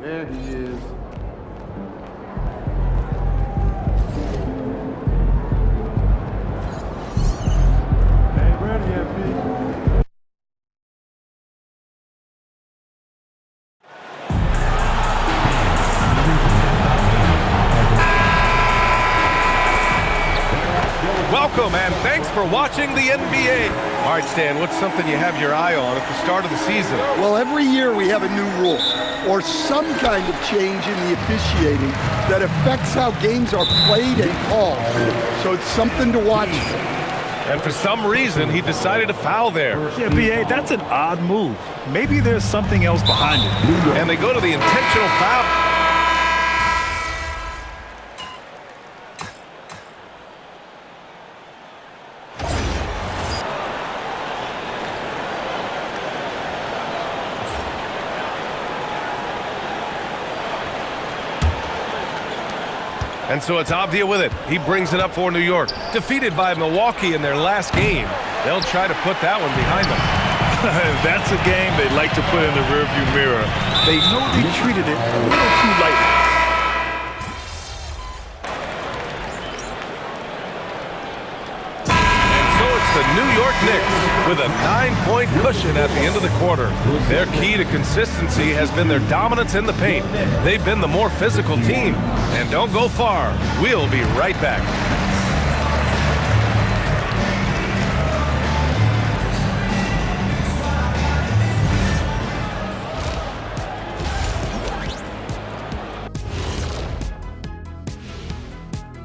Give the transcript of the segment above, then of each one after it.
There he is. Ain't ready yet, B. Welcome and thanks for watching the NBA. All right, Stan, what's something you have your eye on at the start of the season? Well, every year we have a new rule or some kind of change in the officiating that affects how games are played and called. So it's something to watch for. And for some reason, he decided to foul there. Yeah, B.A., that's an odd move. Maybe there's something else behind it. And they go to the intentional foul. And so it's Avdia with it. He brings it up for New York. Defeated by Milwaukee in their last game. They'll try to put that one behind them. That's a game they like to put in the rearview mirror. They know they treated it a little too lightly. And so it's the New York Knicks with a 9-point cushion at the end of the quarter. Their key to consistency has been their dominance in the paint. They've been the more physical team. And don't go far. We'll be right back.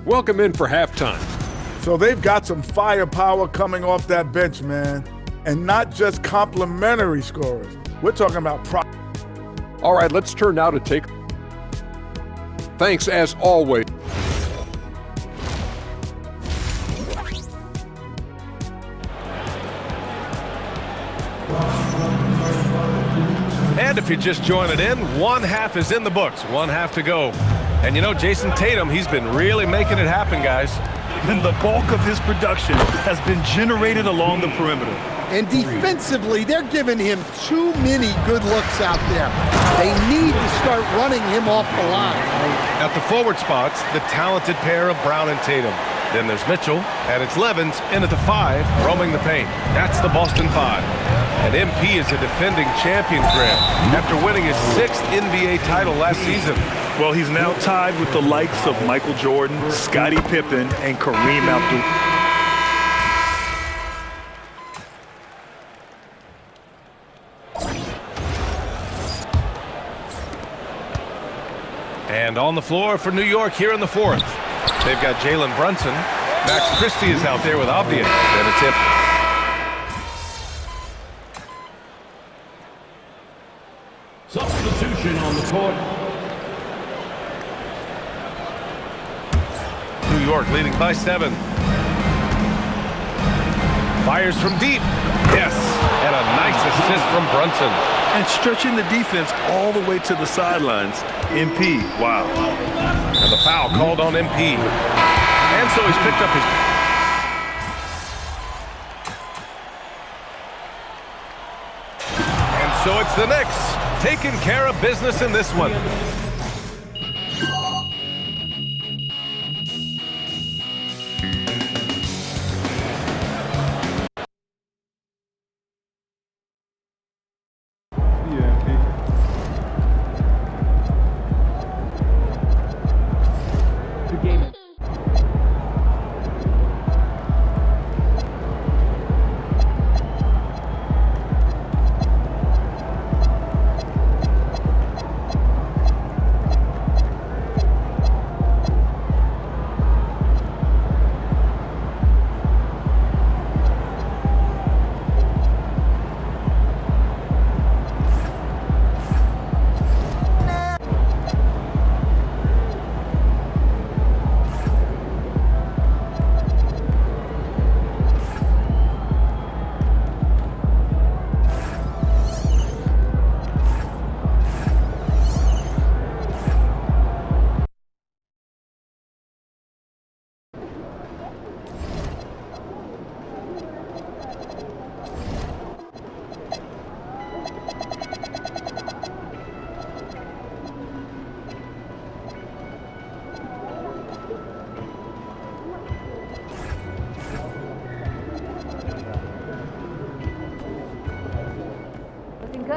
Welcome in for halftime. So they've got some firepower coming off that bench, man. And not just complimentary scorers. We're talking about All right, let's turn now to take. Thanks as always. And if you're just joining in, one half is in the books, one half to go. And you know, Jason Tatum, he's been really making it happen, guys. And the bulk of his production has been generated along the perimeter. And defensively, they're giving him too many good looks out there. They need to start running him off the line. At the forward spots, the talented pair of Brown and Tatum. Then there's Mitchell, and it's Levens in at the 5, roaming the paint. That's the Boston 5. And MP is a defending champion, Grant, after winning his 6th NBA title last season. Well, he's now tied with the likes of Michael Jordan, Scottie Pippen, and Kareem Abdul. And on the floor for New York here in the 4th. They've got Jalen Brunson. Max Christie is out there with Avdia. Then a tip. Substitution on the court. New York leading by 7. Fires from deep. Yes. And a nice assist from Brunson. And stretching the defense all the way to the sidelines. MP, wow. And the foul called on MP. And so he's picked up his... And so it's the Knicks taking care of business in this one.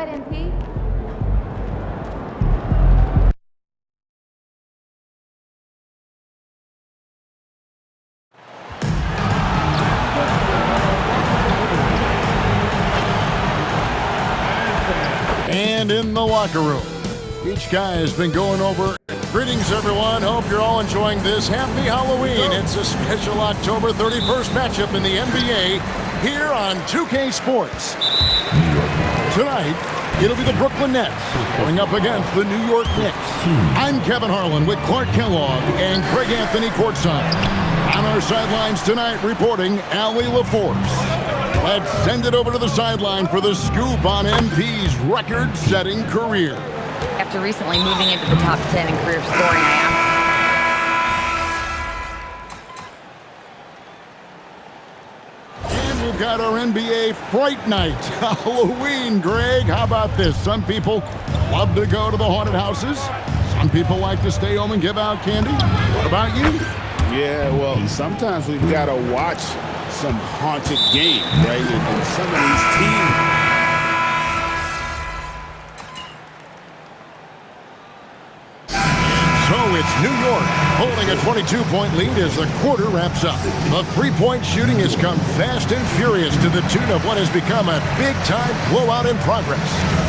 ahead, MP. And in the locker room, each guy has been going over. Greetings, everyone. Hope you're all enjoying this. Happy Halloween. It's a special October 31st matchup in the NBA here on 2K Sports. Tonight, it'll be the Brooklyn Nets going up against the New York Knicks. I'm Kevin Harlan with Clark Kellogg and Craig Anthony courtside. On our sidelines tonight, reporting Allie LaForce. Let's send it over to the sideline for the scoop on MP's record-setting career. After recently moving into the top 10 in career scoring, And we've got our NBA Fright Night. Halloween, Greg. How about this? Some people love to go to the haunted houses. Some people like to stay home and give out candy. What about you? Yeah, well, sometimes we've got to watch some haunted game, right? And some of these teams. So it's New York holding a 22-point lead as the quarter wraps up. The three-point shooting has come fast and furious to the tune of what has become a big-time blowout in progress.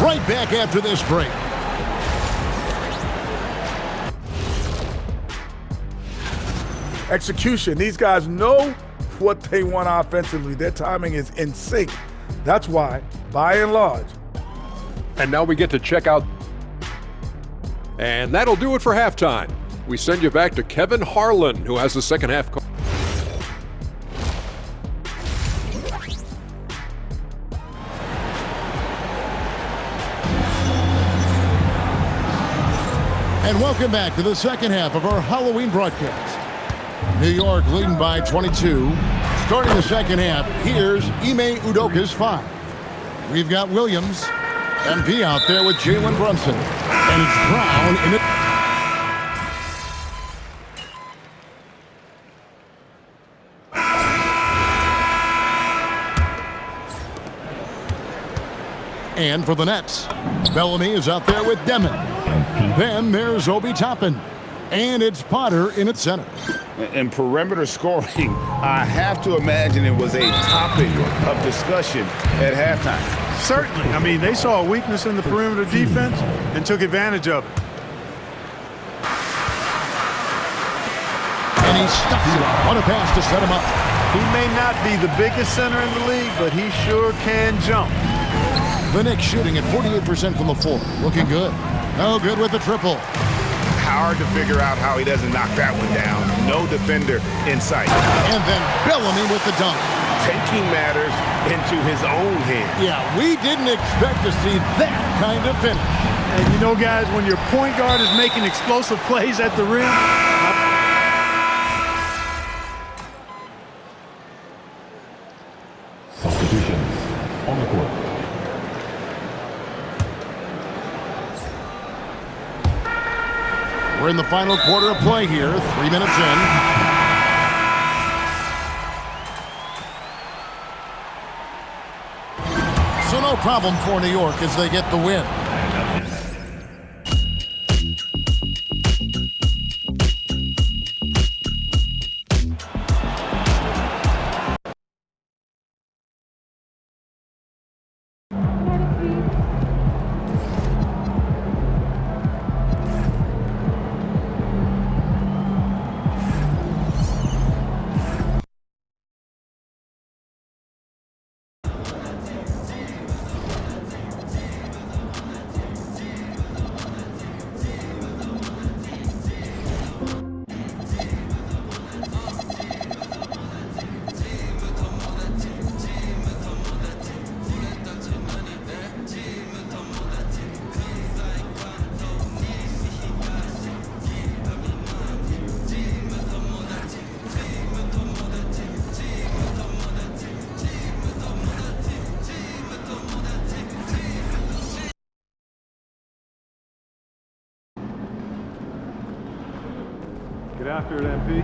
Right back after this break. Execution. These guys know what they want offensively. Their timing is in sync. That's why, by and large. And now we get to check out. And that'll do it for halftime. We send you back to Kevin Harlan, who has the second half call. And welcome back to the second half of our Halloween broadcast. New York leading by 22. Starting the second half, here's Ime Udoka's 5. We've got Williams, MP out there with Jalen Brunson. And it's Brown in it. And for the Nets, Bellamy is out there with Demon. Then there's Obi Toppin. And it's Potter in its center. In perimeter scoring, I have to imagine it was a topic of discussion at halftime. Certainly. I mean, they saw a weakness in the perimeter defense and took advantage of it. And he stuffs it. What a pass to set him up. He may not be the biggest center in the league, but he sure can jump. The Knicks shooting at 48% from the floor. Looking good. No good with the triple. Hard to figure out how he doesn't knock that one down. No defender in sight. And then Bellamy with the dunk. Taking matters into his own hands. Yeah, we didn't expect to see that kind of finish. And you know, guys, when your point guard is making explosive plays at the rim, substitutions on the court. We're in the final quarter of play here, 3 minutes in. So no problem for New York as they get the win. get after it, MP.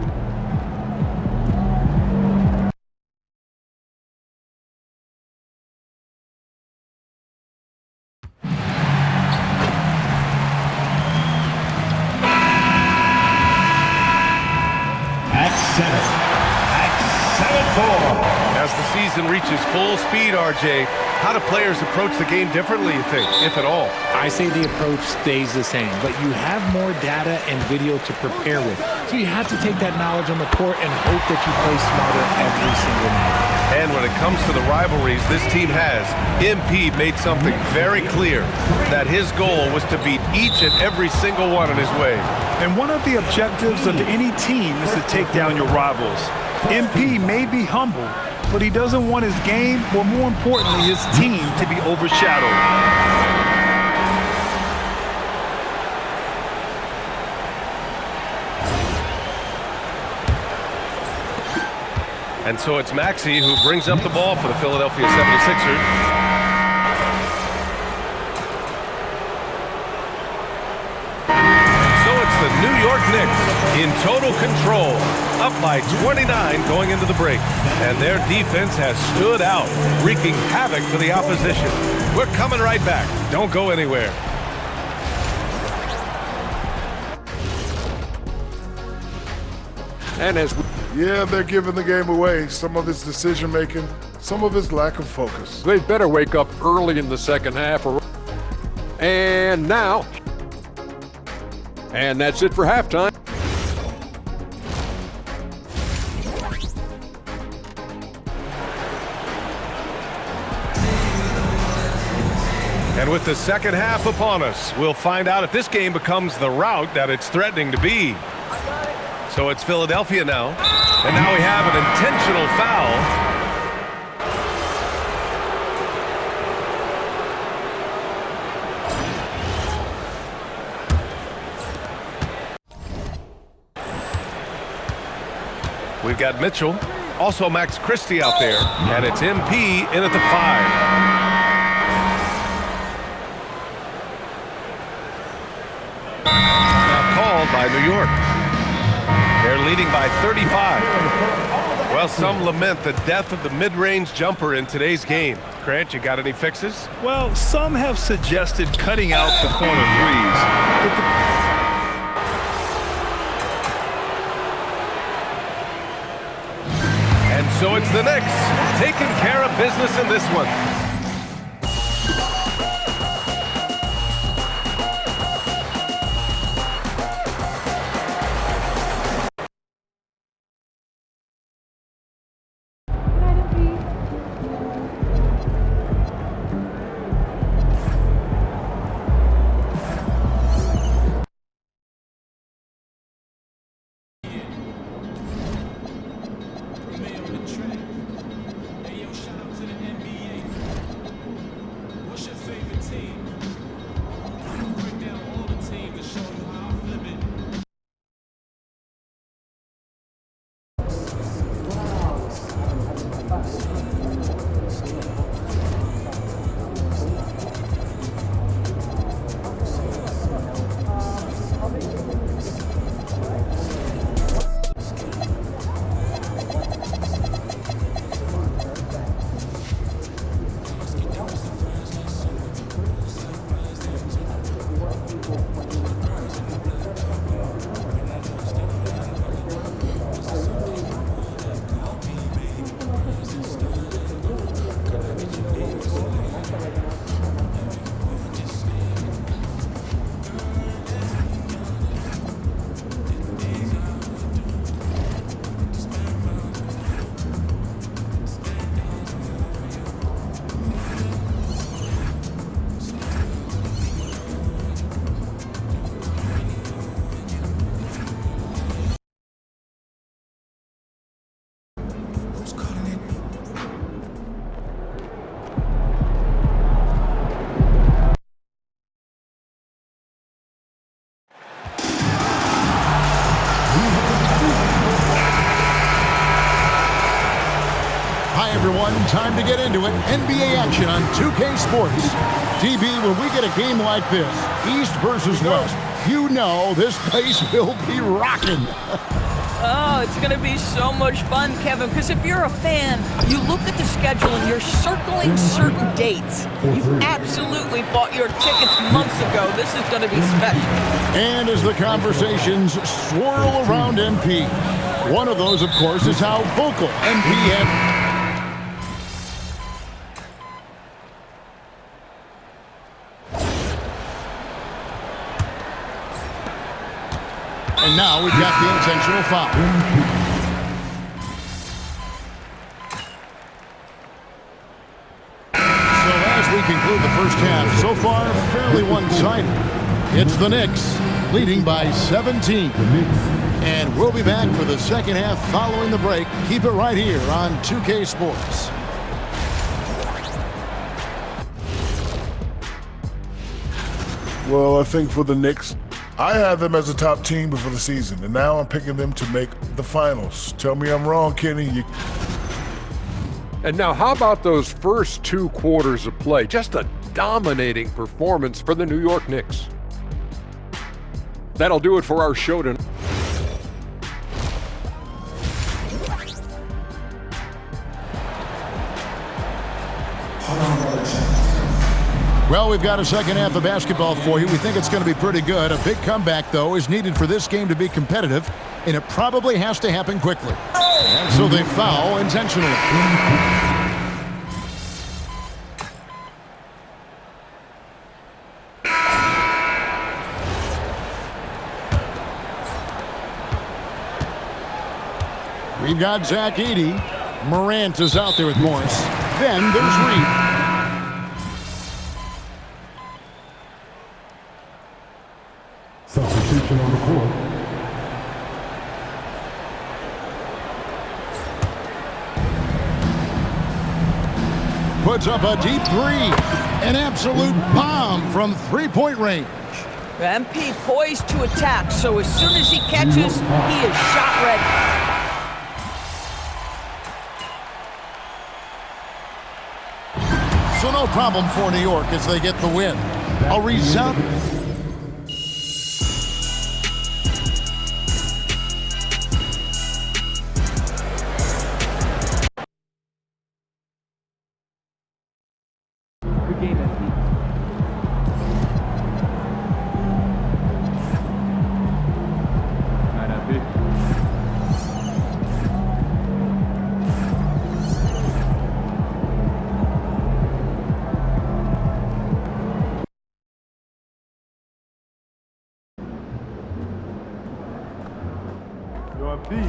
As the season reaches full speed, RJ, how do players approach the game differently, you think, if at all? I say the approach stays the same, but you have more data and video to prepare with. So you have to take that knowledge on the court and hope that you play smarter every single night. And when it comes to the rivalries this team has, MP made something very clear, that his goal was to beat each and every single one on his way. And one of the objectives of any team is to take down your rivals. MP may be humble, but he doesn't want his game, or more importantly, his team, to be overshadowed. And so it's Maxey who brings up the ball for the Philadelphia 76ers. The New York Knicks in total control, up by 29 going into the break. And their defense has stood out, wreaking havoc for the opposition. We're coming right back. Don't go anywhere. And as Yeah, they're giving the game away. Some of his decision-making, some of his lack of focus. they better wake up early in the second half. And now, and that's it for halftime. And with the second half upon us, we'll find out if this game becomes the rout that it's threatening to be. So it's Philadelphia now. And now we have an intentional foul. We've got Mitchell, also Max Christie out there, and it's MP in at the 5. Now called by New York. They're leading by 35. Well, some lament the death of the mid-range jumper in today's game. Grant, you got any fixes? Well, some have suggested cutting out the corner threes. So it's the Knicks taking care of business in this one. everyone. Time to get into it. NBA action on 2K Sports. DB, when we get a game like this, East versus West, you know this place will be rocking. Oh, it's going to be so much fun, Kevin, because if you're a fan, you look at the schedule and you're circling certain dates. You absolutely bought your tickets months ago. This is going to be special. And as the conversations swirl around MP, One of those, of course, is how vocal MP had. And now we've got the intentional foul. So as we conclude the first half, so far fairly one-sided. It's the Knicks leading by 17. And we'll be back for the second half following the break. Keep it right here on 2K Sports. Well, I think for the Knicks, I had them as a top team before the season, and now I'm picking them to make the finals. Tell me I'm wrong, Kenny. And now how about those first 2 quarters of play? Just a dominating performance for the New York Knicks. That'll do it for our show tonight. Well, we've got a second half of basketball for you. We think it's going to be pretty good. A big comeback, though, is needed for this game to be competitive, and it probably has to happen quickly. And so they foul intentionally. We've got Zach Edey. Morant is out there with Morris. Then there's Reed. Substitution on the court. Puts up a deep three. An absolute bomb from three-point range. MP poised to attack, so as soon as he catches, he is shot ready. So no problem for New York as they get the win. A resounding.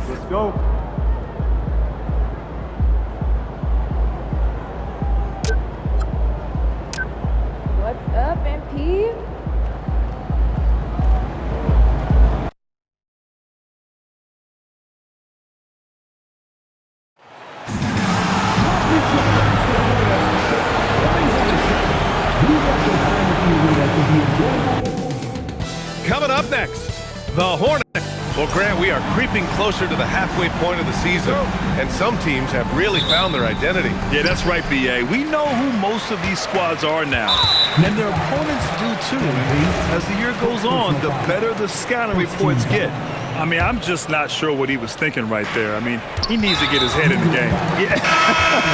Let's go. What's up, MP? Coming up next, the Hornets. Well, Grant, we are creeping closer to the halfway point of the season, and some teams have really found their identity. Yeah, that's right, B.A. We know who most of these squads are now, and their opponents do too. As the year goes on, the better the scouting reports get. I mean, I'm just not sure what he was thinking right there. I mean, he needs to get his head in the game. Yeah.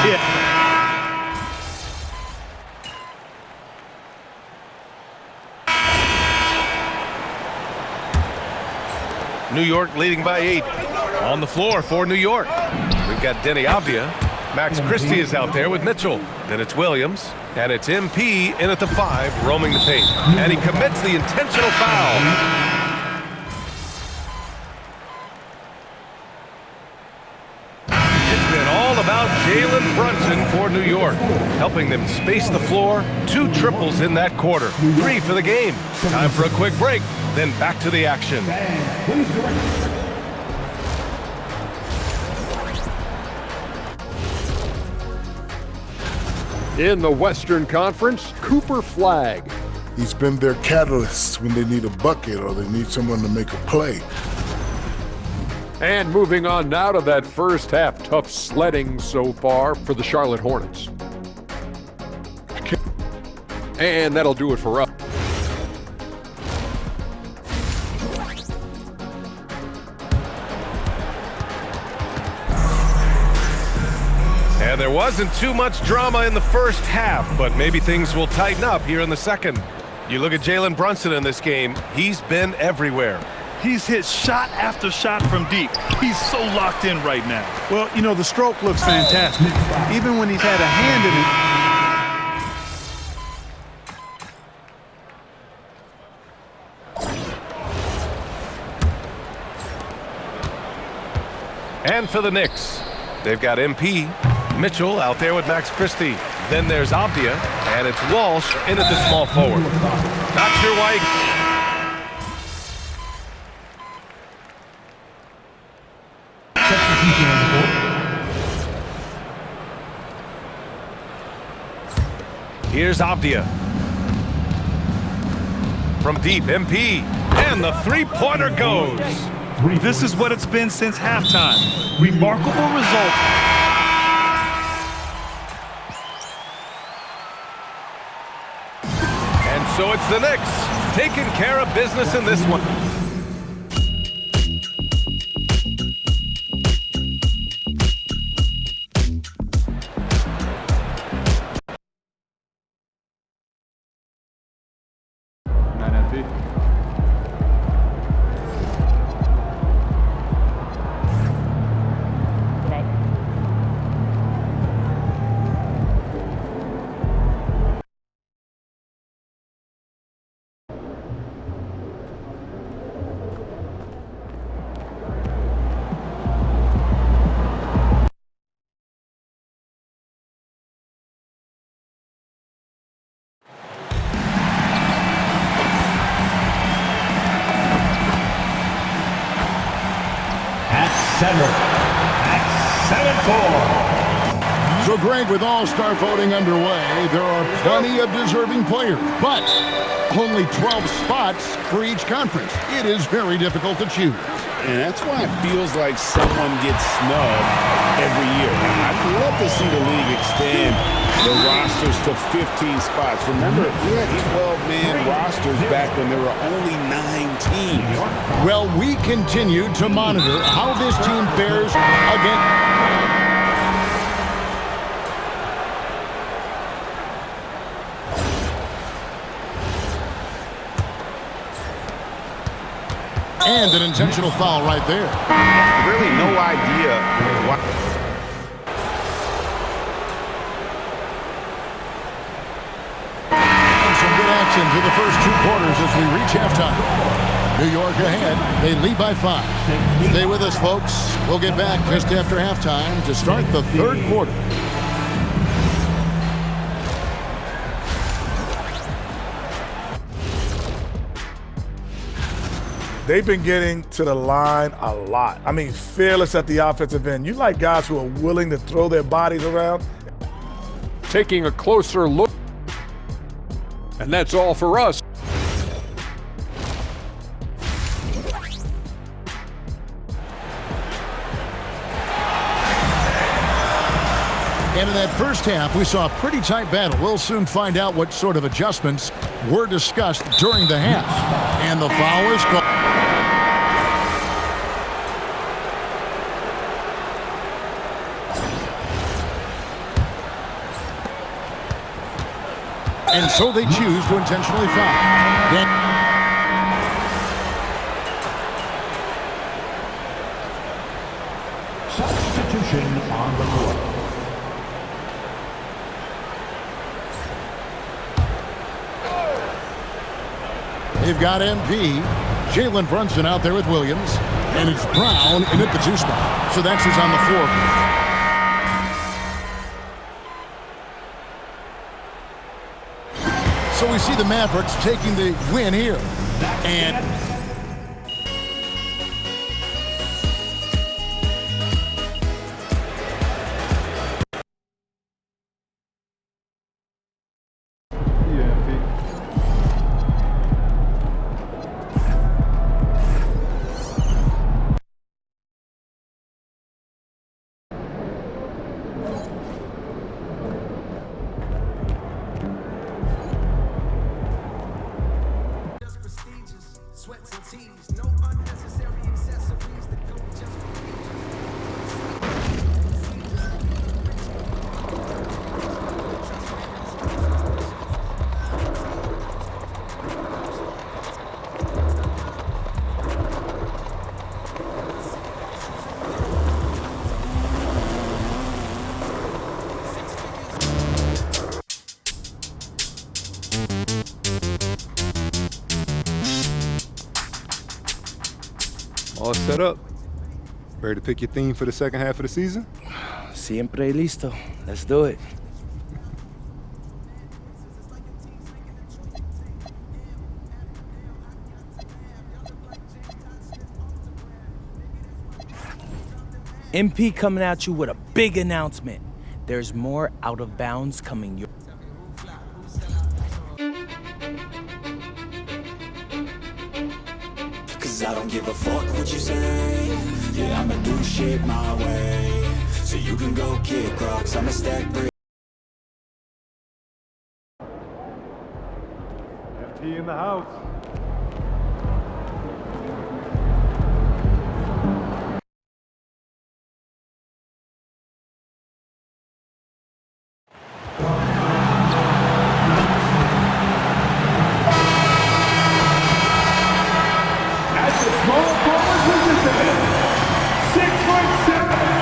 Yeah. New York leading by 8. On the floor for New York, we've got Denny Avdia. Max Christie is out there with Mitchell. Then it's Williams, and it's MP in at the 5, roaming the paint. And he commits the intentional foul. About Jalen Brunson for New York, helping them space the floor. 2 triples in that quarter, 3 for the game. Time for a quick break, then back to the action. In the Western Conference, Cooper Flagg. He's been their catalyst when they need a bucket or they need someone to make a play. And moving on now to that first half, tough sledding so far for the Charlotte Hornets. And that'll do it for us. And there wasn't too much drama in the first half, but maybe things will tighten up here in the second. You look at Jalen Brunson in this game, he's been everywhere. He's hit shot after shot from deep. He's so locked in right now. Well, you know, the stroke looks fantastic, even when he's had a hand in it. And for the Knicks, they've got MP, Mitchell out there with Max Christie. Then there's Avdia, and it's Walsh in at the small forward. Not sure why. Here's Avdia. From deep, MP, and the three-pointer goes. This is what it's been since halftime. Remarkable result. And so it's the Knicks taking care of business in this one. So, Greg, with All-Star voting underway, there are plenty of deserving players, but only 12 spots for each conference. It is very difficult to choose. And that's why it feels like someone gets snubbed every year. I'd love to see the league expand the rosters to 15 spots. Remember, we had 12-man rosters back when there were only 9 teams. Well, we continue to monitor how this team fares against... And an intentional foul right there. Really no idea what... And some good action to the first 2 quarters as we reach halftime. New York ahead. They lead by 5. Stay with us, folks. We'll get back just after halftime to start the 3rd quarter. They've been getting to the line a lot. I mean, fearless at the offensive end. You like guys who are willing to throw their bodies around. Taking a closer look. And that's all for us. And in that first half, we saw a pretty tight battle. We'll soon find out what sort of adjustments were discussed during the half. And the foul is called. And so they choose to intentionally foul. Substitution on the court. They've got MP, Jalen Brunson out there with Williams, and it's Brown in at the 2 spot. So that's who's on the floor. So we see the Mavericks taking the win here. And All set up. Ready to pick your theme for the second half of the season? Siempre listo. Let's do it. MP coming at you with a big announcement. There's more out of bounds coming your Cause I don't give a fuck what you say. Yeah, I'ma do shit my way. So you can go kick rocks, I'ma stack bricks. MP in the house.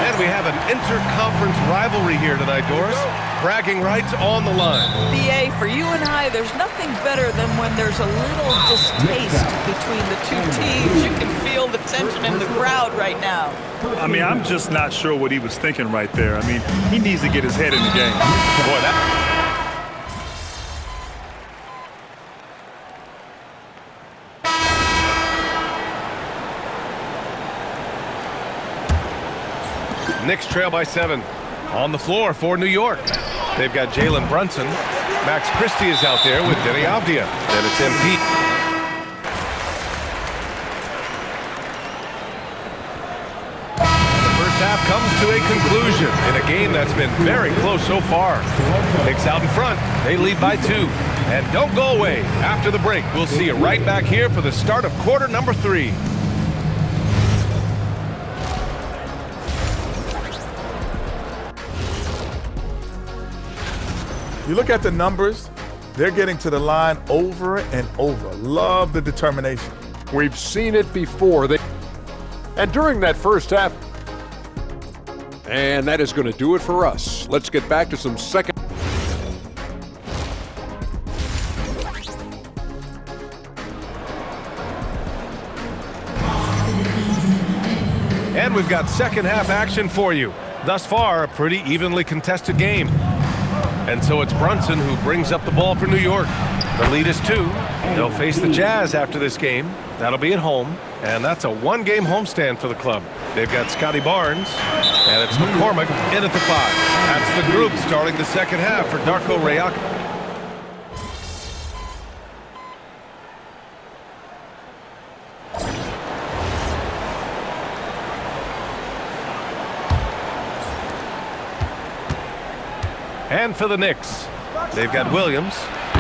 And we have an interconference rivalry here tonight, Doris. Bragging rights on the line. BA, for you and I, there's nothing better than when there's a little distaste between the two teams. You can feel the tension in the crowd right now. I mean, I'm just not sure what he was thinking right there. I mean, he needs to get his head in the game. Boy, that... Knicks trail by 7. On the floor for New York. They've got Jalen Brunson. Max Christie is out there with Denny Avdia. Then it's MP. The first half comes to a conclusion in a game that's been very close so far. Knicks out in front. They lead by 2. And don't go away. After the break, we'll see you right back here for the start of quarter number 3. You look at the numbers, they're getting to the line over and over. Love the determination. We've seen it before. And during that first half, and that is going to do it for us. Let's get back to some second. And we've got second half action for you. Thus far, a pretty evenly contested game. And so it's Brunson who brings up the ball for New York. The lead is 2. They'll face the Jazz after this game. That'll be at home. And that's a 1-game homestand for the club. They've got Scotty Barnes. And it's McCormick in at the 5. That's the group starting the second half for Darko Rayak. And for the Knicks, they've got Williams.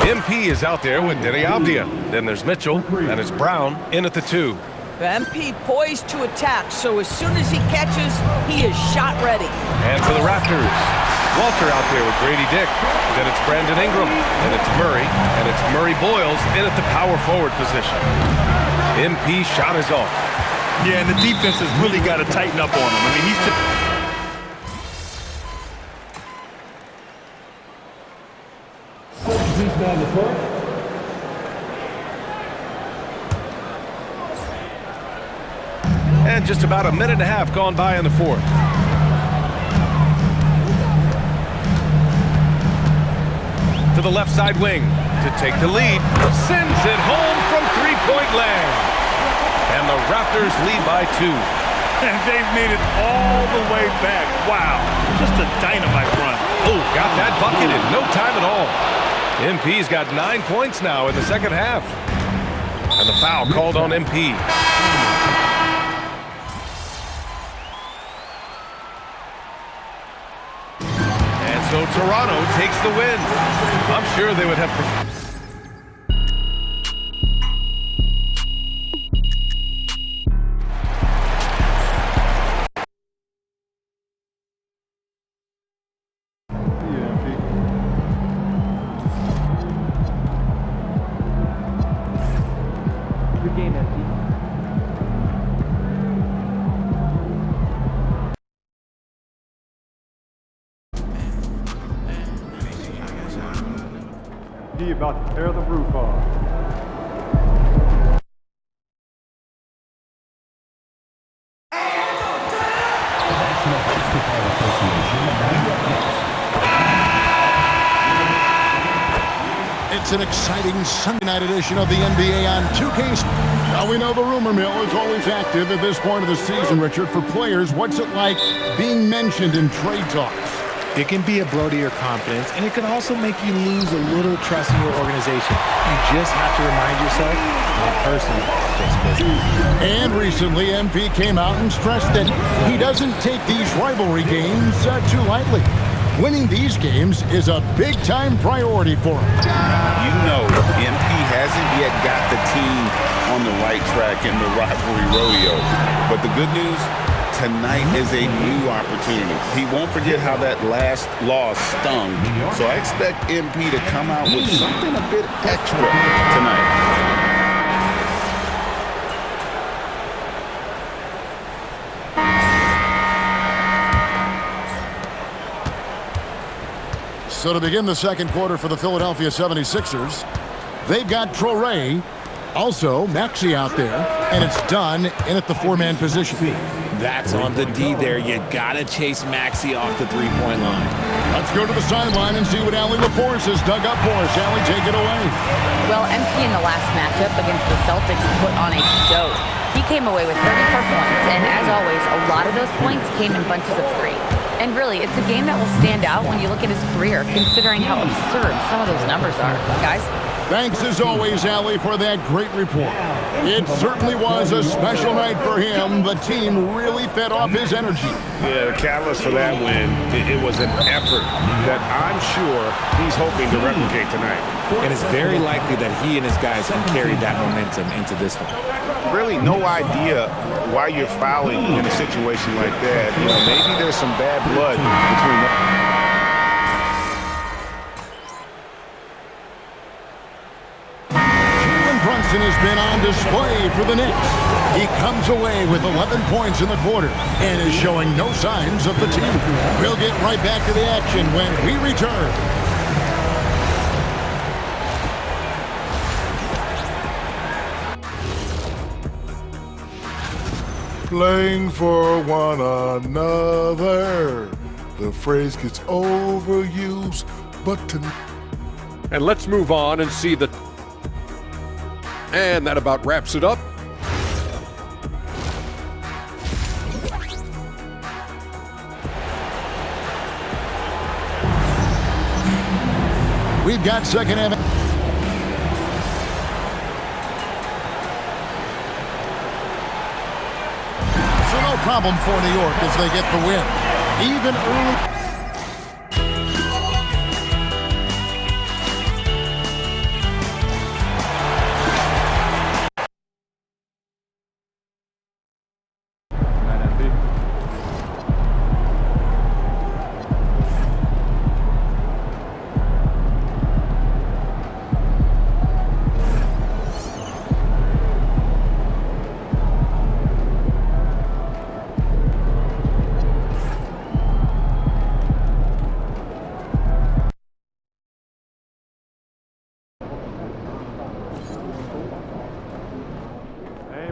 MP is out there with Denny Avdia. Then there's Mitchell, and it's Brown in at the 2. MP poised to attack, so as soon as he catches, he is shot ready. And for the Raptors, Walter out there with Grady Dick. Then it's Brandon Ingram, and it's Murray, and it's Murray Boyles in at the power forward position. MP shot is off. Yeah, and the defense has really got to tighten up on him. I mean, he's just... And just about a minute and a half gone by in the 4th. To the left side wing to take the lead. Sends it home from three-point land. And the Raptors lead by 2. And they've made it all the way back. Wow, just a dynamite run. Oh, got that bucket in no time at all. MP's got 9 points now in the second half. And the foul called on MP. And so Toronto takes the win. I'm sure they would have... He about to tear the roof off. It's an exciting Sunday night edition of the NBA on 2K. Now we know the rumor mill is always active at this point of the season, Richard. For players, what's it like being mentioned in trade talks? It can be a blow to your confidence, and it can also make you lose a little trust in your organization. You just have to remind yourself, my person is just business. And recently, MP came out and stressed that he doesn't take these rivalry games too lightly. Winning these games is a big-time priority for him. You know, MP hasn't yet got the team on the right track in the rivalry rodeo. But the good news, tonight is a new opportunity. He won't forget how that last loss stung. So I expect MP to come out with something a bit extra tonight. So to begin the second quarter for the Philadelphia 76ers, they've got Traoré, also Maxey out there, and it's done in at the four-man position. That's on the D there. You gotta chase Maxey off the three-point line. Let's go to the sideline and see what Allie LaForce has dug up for us. Allie, take it away. Well, MP in the last matchup against the Celtics put on a show. He came away with 34 points, and as always, a lot of those points came in bunches of three. And really, it's a game that will stand out when you look at his career, considering how absurd some of those numbers are. Guys? Thanks as always, Allie, for that great report. It certainly was a special night for him. The team really fed off his energy. Yeah, the catalyst for that win, it was an effort that I'm sure he's hoping to replicate tonight. And it's very likely that he and his guys can carry that momentum into this one. Really no idea why you're fouling in a situation like that. You know, maybe there's some bad blood between them. Brunson has been on display for the Knicks. He comes away with 11 points in the quarter and is showing no signs of fatigue. We'll get right back to the action when we return. Playing for one another. The phrase gets overused, but And let's move on and see the... And that about wraps it up. We've got second half. So no problem for New York as they get the win. Even early.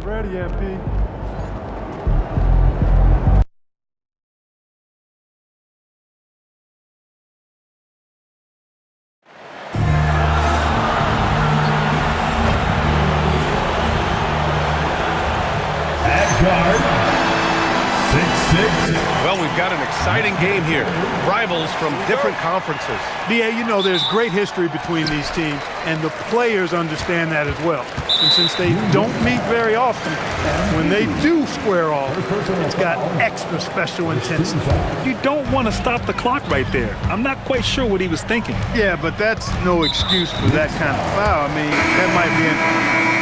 Ready, MP. Well, we've got an exciting game here. Rivals from different conferences. Yeah, you know, there's great history between these teams, and the players understand that as well. And since they don't meet very often, when they do square off, it's got extra special intensity. You don't want to stop the clock right there. I'm not quite sure what he was thinking. Yeah, but that's no excuse for that kind of foul. I mean, that might be an...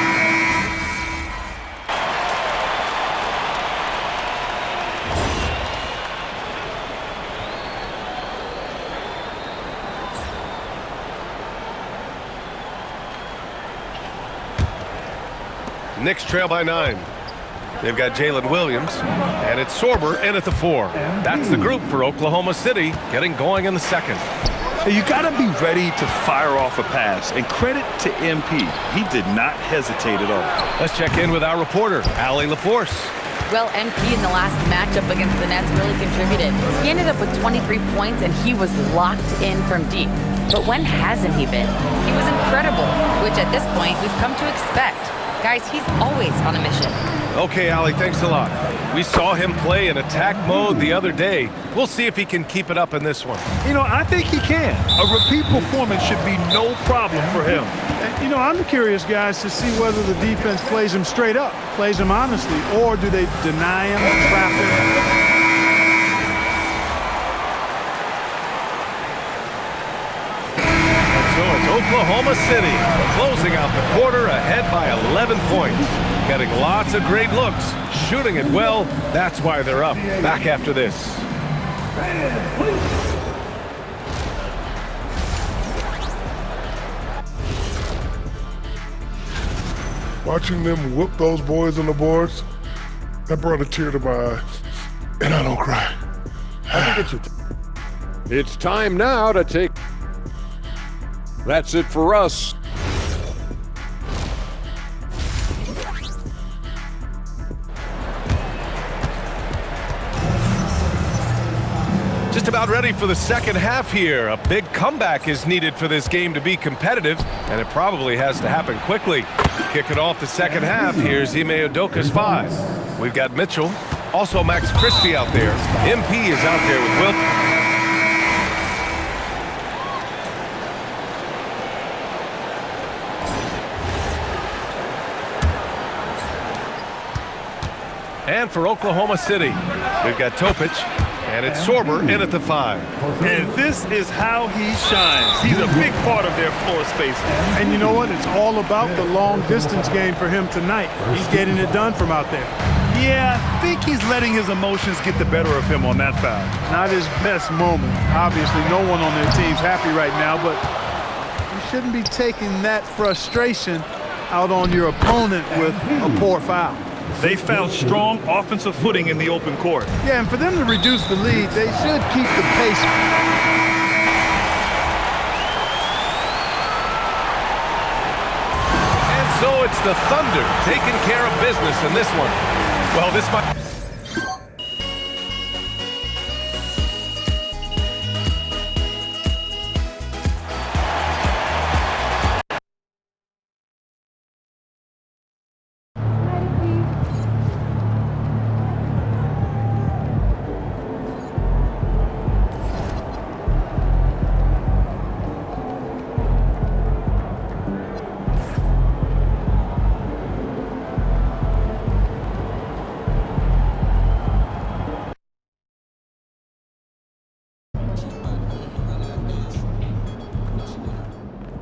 Knicks trail by 9. They've got Jalen Williams, and it's Sorber in at the 4. That's the group for Oklahoma City, getting going in the second. Hey, you got to be ready to fire off a pass, and credit to MP. He did not hesitate at all. Let's check in with our reporter, Allie LaForce. Well, MP in the last matchup against the Nets really contributed. He ended up with 23 points, and he was locked in from deep. But when hasn't he been? He was incredible, which at this point we've come to expect. Guys, he's always on a mission. Okay, Allie, thanks a lot. We saw him play in attack mode the other day. We'll see if he can keep it up in this one. You know, I think he can. A repeat performance should be no problem for him. And, you know, I'm curious, guys, to see whether the defense plays him straight up, plays him honestly, or do they deny him, trap him? Oklahoma City closing out the quarter ahead by 11 points. Getting lots of great looks, shooting it well. That's why they're up. Back after this. Watching them whoop those boys on the boards, that brought a tear to my eye. And I don't cry. I think it's time now to take... That's it for us. Just about ready for the second half here. A big comeback is needed for this game to be competitive, and it probably has to happen quickly. Kicking off the second half, here's Ime Udoka's 5. We've got Mitchell, also Max Christie out there. MP is out there with Wilt. And for Oklahoma City, we've got Topic, and it's Sorber in at the 5. And this is how he shines. He's a big part of their floor space. And you know what? It's all about the long distance game for him tonight. He's getting it done from out there. Yeah, I think he's letting his emotions get the better of him on that foul. Not his best moment. Obviously, no one on their team's happy right now, but you shouldn't be taking that frustration out on your opponent with a poor foul. They found strong offensive footing in the open court. Yeah, and for them to reduce the lead, they should keep the pace. And so it's the Thunder taking care of business in this one. Well, this might...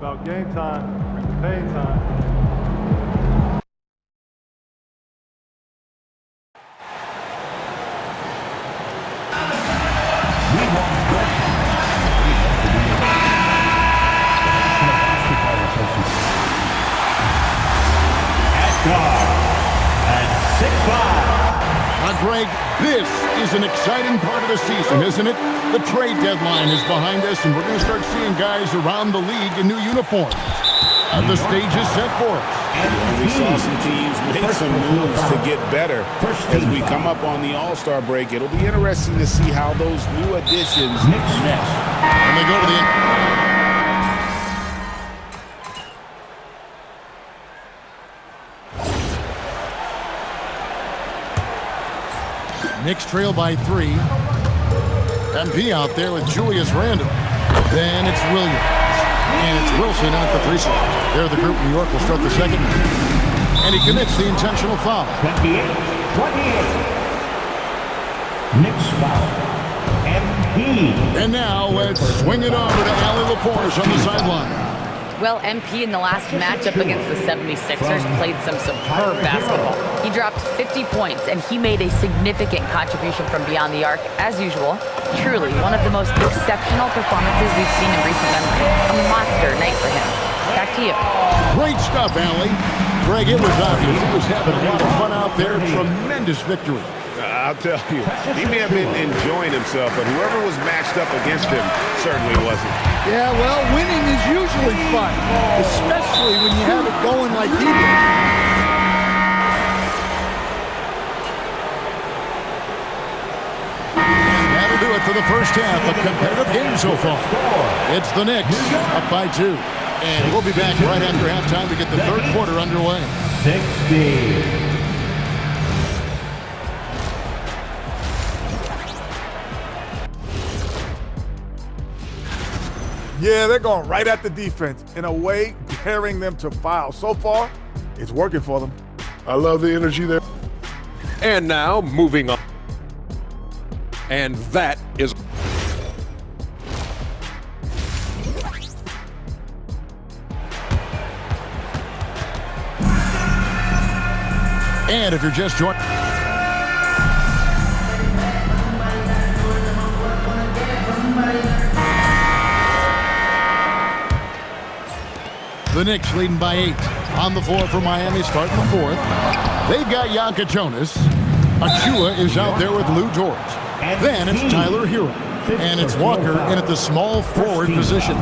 About game time, pain time. Greg, this is an exciting part of the season, isn't it? The trade deadline is behind us, and we're going to start seeing guys around the league in new uniforms. The stage is set for us. And we saw some teams make some moves to get better as we come up on the All-Star break. It'll be interesting to see how those new additions mesh. And they go to the end. Knicks trail by 3. MP out there with Julius Randle. Then it's Williams. And it's Wilson in at the 3 slot. There the group. New York will start the second. And he commits the intentional foul. 28. Knicks foul. MP. And now let's swing it over to Allie LaForge on the sideline. Well, MP in the last matchup against the 76ers played some superb basketball. He dropped 50 points, and he made a significant contribution from beyond the arc, as usual. Truly, one of the most exceptional performances we've seen in recent memory. A monster night for him. Back to you. Great stuff, Allie. Greg, it was obvious he was having a lot of fun out there. Tremendous victory. I'll tell you, he may have been enjoying himself, but whoever was matched up against him certainly wasn't. Yeah, well, winning is usually fun, especially when you have it going like he did. it for the first half. A competitive game so far. It's the Knicks up by 2. And we'll be back right after halftime to get the third quarter underway. 60. Yeah, they're going right at the defense, in a way, daring them to foul. So far, it's working for them. I love the energy there. And now, moving on. And that is... And if you're just joining... The Knicks leading by 8. On the floor for Miami, starting the fourth. They've got Yonka Jonas. Achua is out there with Lou George. Then it's Tyler Hero. And it's Walker in at the small forward position.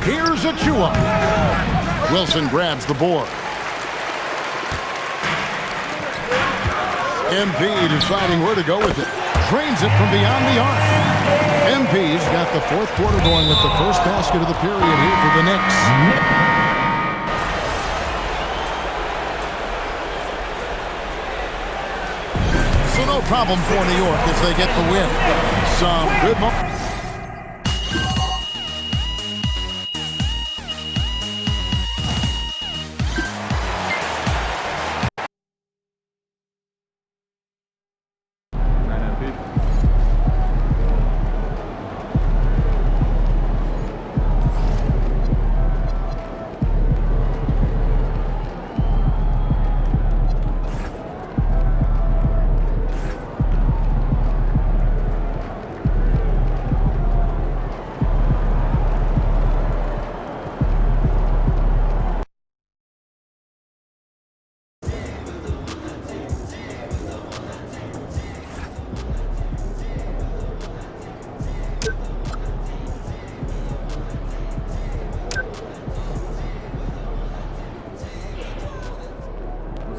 Here's Achua. Wilson grabs the board. MP deciding where to go with it. Drains it from beyond the arc. MP's got the fourth quarter going with the first basket of the period here for the Knicks. So no problem for New York as they get the win. Some good moments.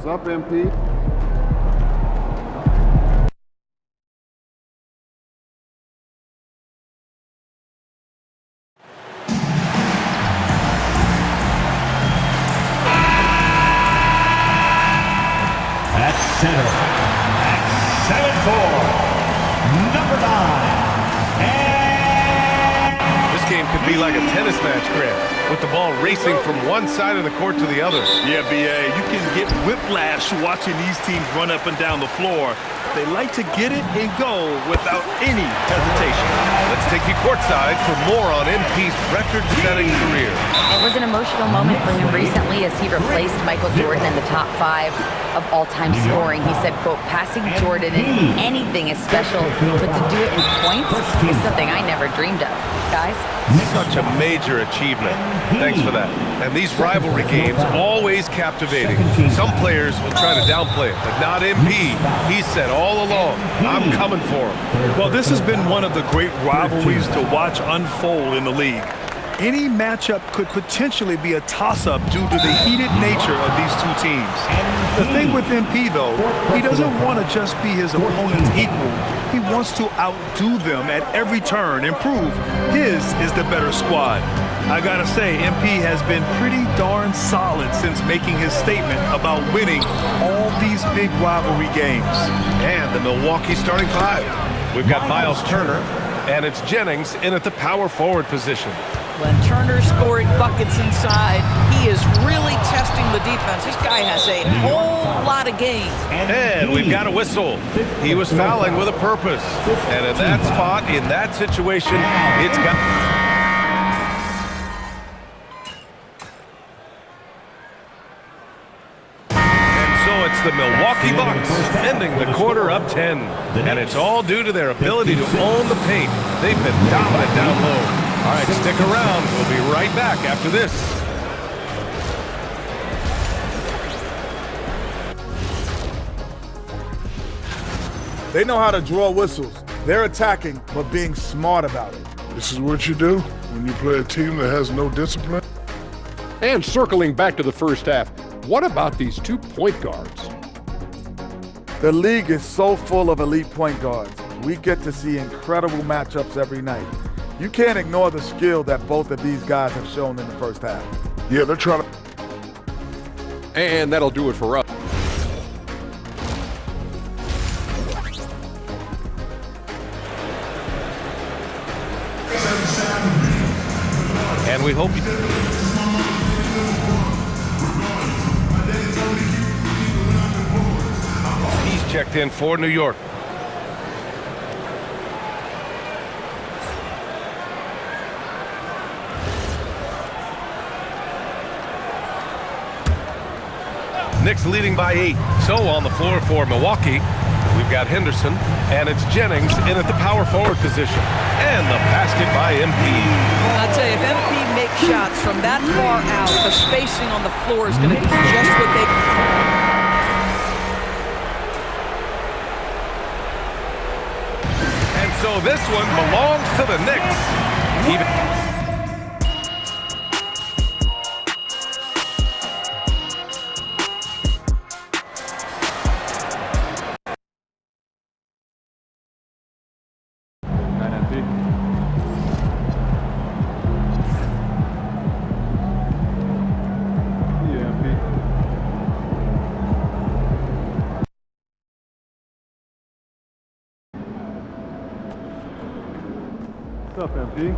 What's up, MP? At center, at 7'4", number 9. And This game could be like a tennis match, Grant, with the ball racing from one side of the court to the other. Yeah, B.A., you can get whiplash watching these teams run up and down the floor. They like to get it and go without any hesitation. Let's take you courtside for more on MP's record-setting career. It was an emotional moment for him recently as he replaced Michael Jordan in the top 5 of all-time scoring. He said, quote, passing Jordan in anything is special, but to do it in points is something I never dreamed of. Guys? Such a major achievement. Thanks for that. And these rivalry games, always captivating. Some players will try to downplay it, but not MP. He said all along, I'm coming for him. Well, this has been one of the great rivalries to watch unfold in the league. Any matchup could potentially be a toss-up due to the heated nature of these two teams. The thing with MP, though, he doesn't want to just be his opponent's equal. He wants to outdo them at every turn and prove his is the better squad. I gotta say, MP has been pretty darn solid since making his statement about winning all these big rivalry games. And the Milwaukee starting 5. We've got Miles Turner, and it's Jennings in at the power forward position. When Turner's scoring buckets inside, he is really testing the defense. This guy has a whole lot of game. And we've got a whistle. He was fouling with a purpose. And in that spot, in that situation, it's got... It's the Milwaukee Bucks ending the quarter up 10. And it's all due to their ability to own the paint. They've been dominant down low. All right, stick around. We'll be right back after this. They know how to draw whistles. They're attacking, but being smart about it. This is what you do when you play a team that has no discipline. And circling back to the first half, what about these 2 point guards? The league is so full of elite point guards. We get to see incredible matchups every night. You can't ignore the skill that both of these guys have shown in the first half. Yeah, they're trying to. And that'll do it for us. And we hope you... He's checked in for New York. Knicks leading by 8. So on the floor for Milwaukee, we've got Henderson, and it's Jennings in at the power forward position. And the basket by MP. I'll tell you, if MP makes shots from that far out, the spacing on the floor is going to be just what they... And so this one belongs to the Knicks. What's up, MP?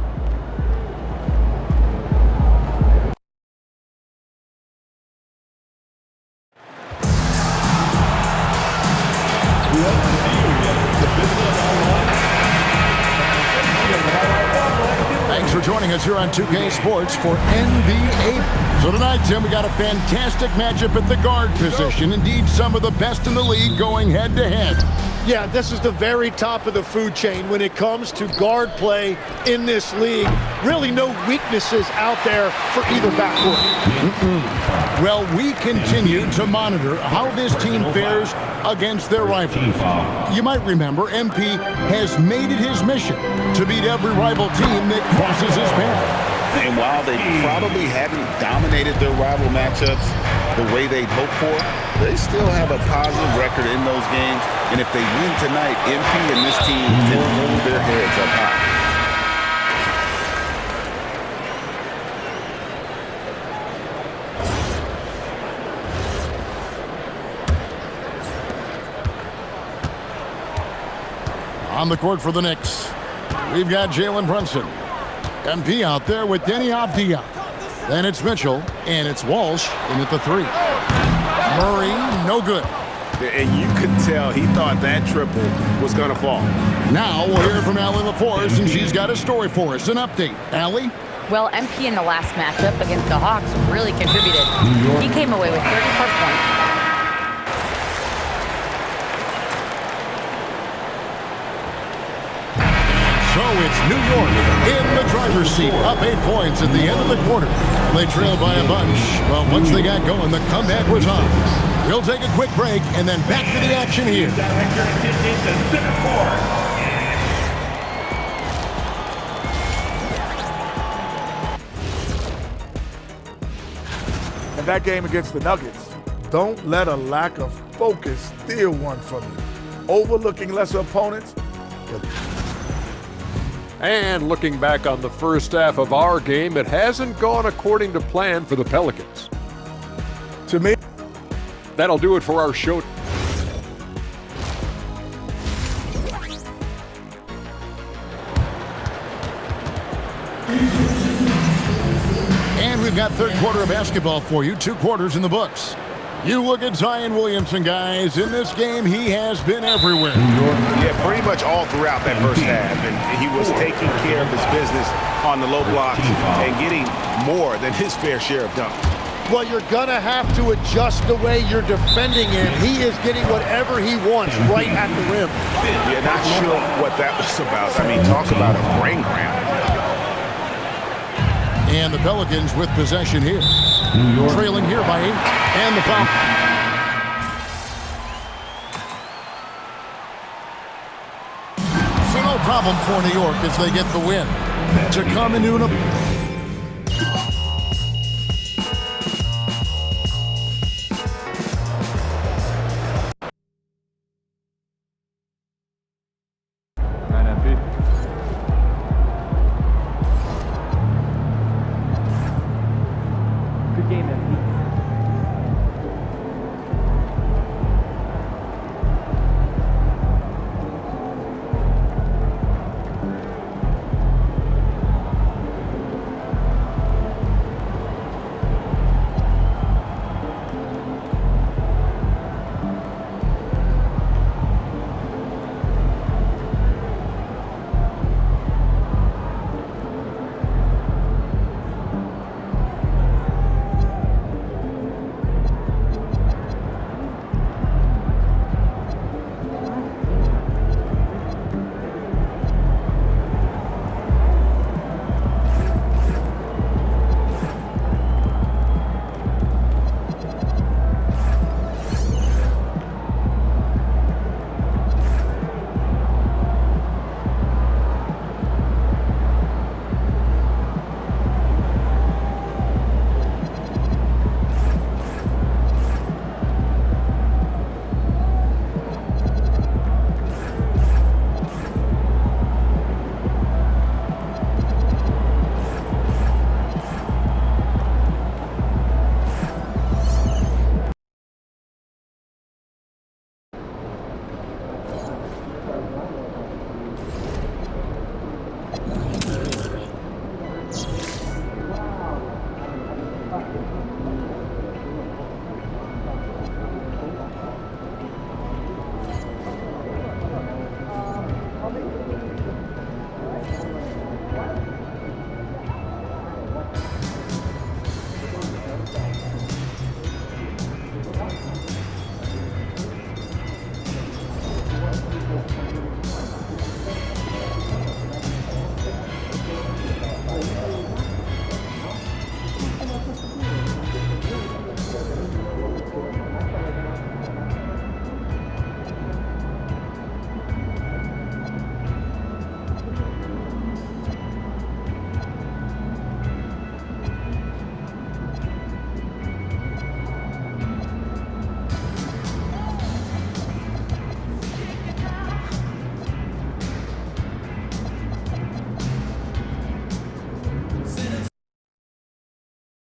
Thanks for joining us here on 2K Sports for NBA. So tonight, Tim, we got a fantastic matchup at the guard position. Indeed, some of the best in the league going head-to-head. Yeah, this is the very top of the food chain when it comes to guard play in this league. Really no weaknesses out there for either backcourt. Well, we continue to monitor how this team fares against their rivals. You might remember MP has made it his mission to beat every rival team that crosses his path. And while they probably haven't dominated their rival matchups the way they'd hoped for, they still have a positive record in those games. And if they win tonight, MP and this team can hold their heads up high. On the court for the Knicks, we've got Jalen Brunson. MP out there with Denny Avdia. Then it's Mitchell, and it's Walsh in at the 3. Murray, no good. And you could tell he thought that triple was going to fall. Now we'll hear from Allie LaForce, and she's got a story for us. An update. Allie? Well, MP in the last matchup against the Hawks really contributed. He came away with 34 points. So it's New York in the driver's seat, up 8 points at the end of the quarter. They trailed by a bunch, but once they got going, the comeback was on. We'll take a quick break and then back to the action here. Direct your attention to center court. In that game against the Nuggets, don't let a lack of focus steal one from you. Overlooking lesser opponents. And looking back on the first half of our game, it hasn't gone according to plan for the Pelicans. To me, that'll do it for our show. And we've got third quarter of basketball for you, 2 quarters in the books. You look at Zion Williamson, guys. In this game, he has been everywhere. Yeah, pretty much all throughout that first half. And he was taking care of his business on the low blocks and getting more than his fair share of dunks. Well, you're going to have to adjust the way you're defending him. He is getting whatever he wants right at the rim. Yeah, not sure what that was about. I mean, talk about a brain cramp. And the Pelicans with possession here. Trailing here by 8. And the foul. So no problem for New York as they get the win. To come into an